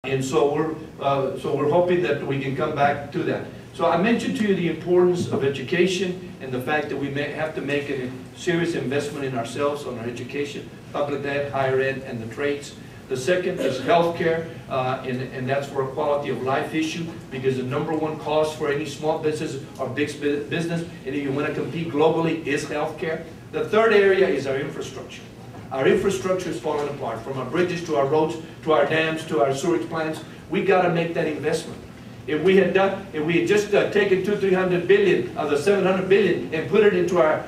And so we're hoping that we can come back to that. So I mentioned to you the importance of education and the fact that we have to make a serious investment in ourselves, on our education, public ed, higher ed, and the trades. The second is healthcare, and that's for a quality of life issue, because the #1 cost for any small business or big business, and if you want to compete globally, is healthcare. The third area is our infrastructure. Our infrastructure is falling apart, from our bridges to our roads, to our dams, to our sewage plants. We got to make that investment. If we had just taken 200–300 billion of the 700 billion and put it into our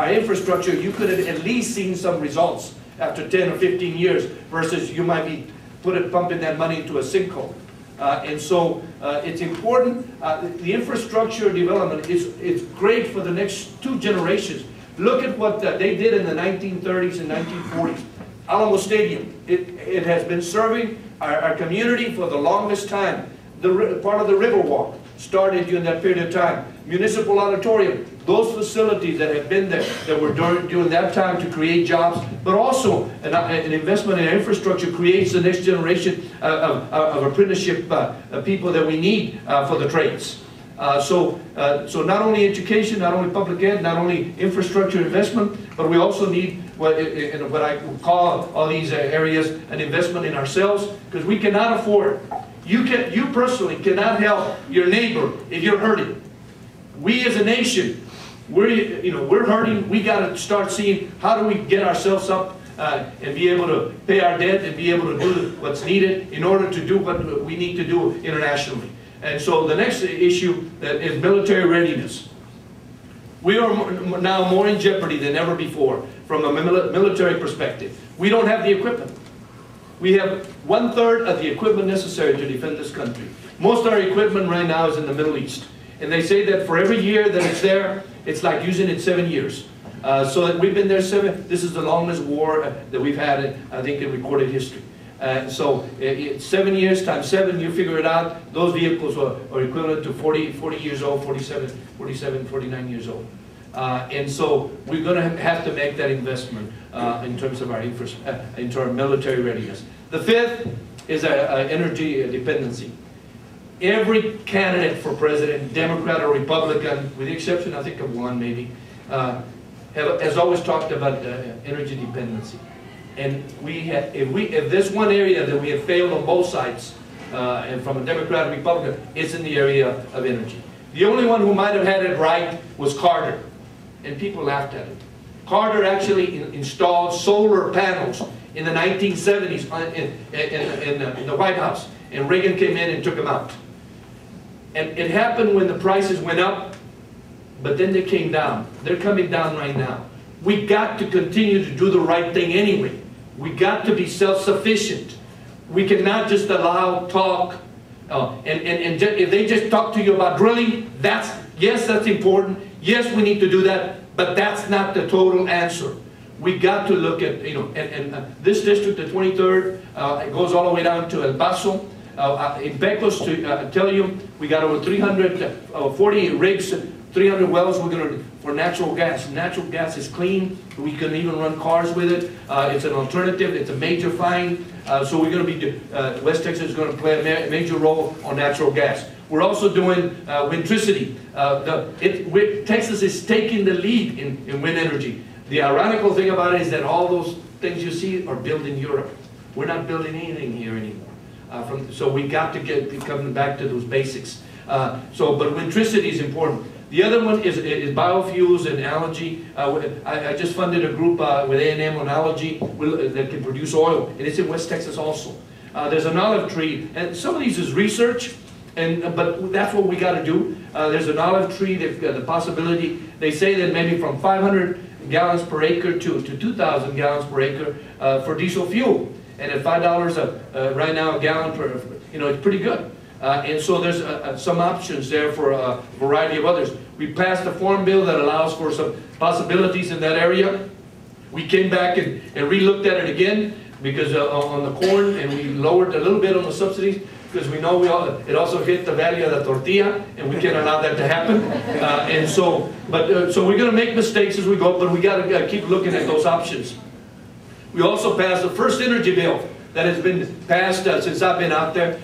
infrastructure, you could have at least seen some results after 10 or 15 years, versus you might be pumping that money into a sinkhole. And so it's important. The infrastructure development is great for the next 2 generations. Look at what they did in the 1930s and 1940s. Alamo Stadium, it has been serving our community for the longest time. Part of the Riverwalk started during that period of time. Municipal Auditorium, those facilities that have been there, that were during that time to create jobs, but also an investment in infrastructure creates the next generation of apprenticeship people that we need for the trades. So not only education, not only public ed, not only infrastructure investment, but we also need what I would call all these areas an investment in ourselves, because we cannot afford. You personally cannot help your neighbor if you're hurting. We as a nation, we're hurting. We got to start seeing how do we get ourselves up and be able to pay our debt and be able to do what's needed in order to do what we need to do internationally. And so the next issue is military readiness. We are now more in jeopardy than ever before from a military perspective. We don't have the equipment. We have 1/3 of the equipment necessary to defend this country. Most of our equipment right now is in the Middle East. And they say that for every year that it's there, it's like using it 7 years. So that we've been there this is the longest war that we've had, I think, in recorded history. So 7 years times 7, you figure it out, those vehicles are equivalent to 40 years old, 47, 49 years old. And so we're going to have to make that investment in terms of our into our military readiness. The fifth is energy dependency. Every candidate for president, Democrat or Republican, with the exception, I think, of one maybe, has always talked about energy dependency. And if there's one area that we have failed on both sides, and from a Democrat and Republican, it's in the area of energy. The only one who might have had it right was Carter, and people laughed at it. Carter actually installed solar panels in the 1970s in the White House, and Reagan came in and took them out. And it happened when the prices went up, but then they came down. They're coming down right now. We got to continue to do the right thing anyway. We got to be self-sufficient. We cannot just allow talk. And if they just talk to you about drilling, yes, that's important. Yes, we need to do that, but that's not the total answer. We got to look at, this district, the 23rd, it goes all the way down to El Paso. In Pecos, to tell you, we got over 340 rigs, 300 wells for natural gas. Natural gas is clean. We can even run cars with it. It's an alternative. It's a major find. So we're going to be, West Texas is going to play a major role on natural gas. We're also doing windtricity. Texas is taking the lead in wind energy. The ironical thing about it is that all those things you see are built in Europe. We're not building anything here anymore. So we got to be coming back to those basics. But windtricity is important. The other one is biofuels and algae. I just funded a group with A&M on algae that can produce oil, and it's in West Texas also. There's an olive tree, and some of these is research, but that's what we got to do. There's an olive tree, they've got the possibility, they say that maybe from 500 gallons per acre to 2,000 gallons per acre for diesel fuel. And at $5 right now a gallon per, it's pretty good. And so there's some options there for a variety of others. We passed a farm bill that allows for some possibilities in that area. We came back and re-looked at it again because on the corn, and we lowered a little bit on the subsidies because we know it also hit the value of the tortilla, and we can't allow that to happen. So we're going to make mistakes as we go, but we got to keep looking at those options. We also passed the first energy bill that has been passed since I've been out there.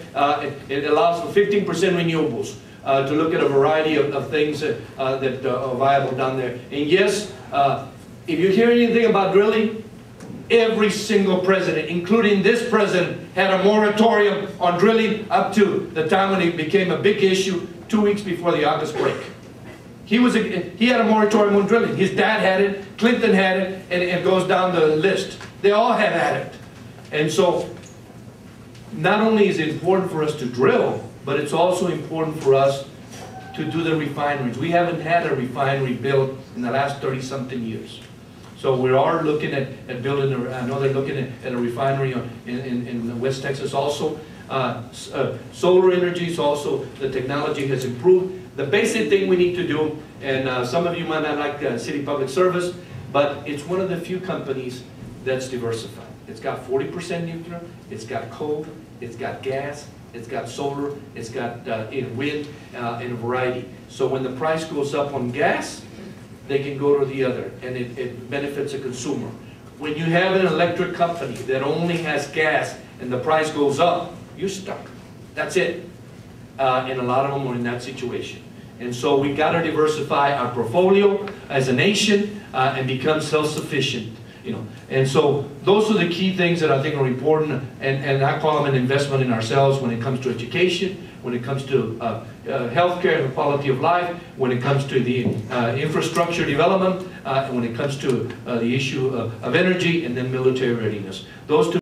It allows for 15% renewables to look at a variety of things that are viable down there. And yes, if you hear anything about drilling, every single president, including this president, had a moratorium on drilling up to the time when it became a big issue 2 weeks before the August break. He had a moratorium on drilling. His dad had it, Clinton had it, and it goes down the list. They all have had it. And so, not only is it important for us to drill, but it's also important for us to do the refineries. We haven't had a refinery built in the last 30-something years. So we are looking at building, I know they're looking at a refinery in West Texas also. Solar energy is also, the technology has improved. The basic thing we need to do, and some of you might not like City Public Service, but it's one of the few companies that's diversified. It's got 40% nuclear, it's got coal, it's got gas, it's got solar, it's got wind, and a variety. So when the price goes up on gas, they can go to the other, and it benefits the consumer. When you have an electric company that only has gas and the price goes up, you're stuck. That's it. And a lot of them are in that situation. And so we got to diversify our portfolio as a nation and become self-sufficient. You know, and so those are the key things that I think are important, and I call them an investment in ourselves when it comes to education, when it comes to healthcare and quality of life, when it comes to the infrastructure development, when it comes to the issue of energy, and then military readiness. Those two